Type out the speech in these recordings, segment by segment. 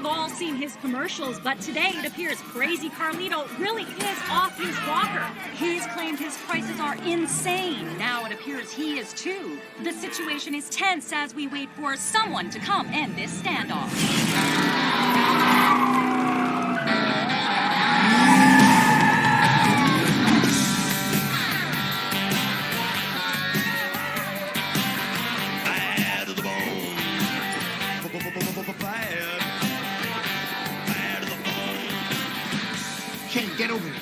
We've all seen his commercials, but today it appears Crazy Carlito really is off his rocker. He's claimed his prices are insane. Now it appears he is too. The situation is tense as we wait for someone to come end this standoff. Shane, get over here.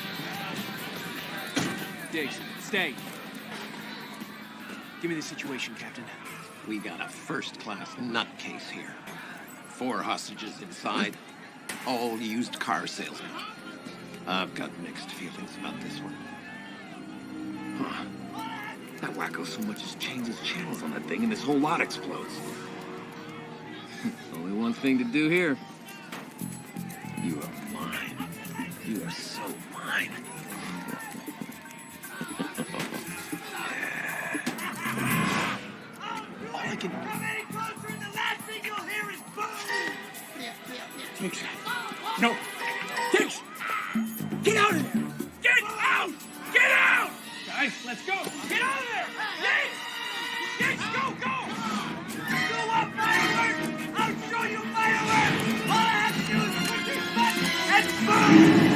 Diggs, stay. Give me the situation, Captain. We got a first-class nutcase here. 4 hostages inside, all used car salesmen. I've got mixed feelings about this one. Huh. That wacko so much as changes channels on that thing and this whole lot explodes. Only one thing to do here. You are mine. You are so mine. All I can... Any closer and the last thing you'll hear is boom! Diggs. No. Diggs! Get out of there! Get out! Get out! Guys, let's go! Get out of there! Diggs! Diggs, go, go! You want fireworks? I'll show you fireworks! All I have to do is push this button and boom!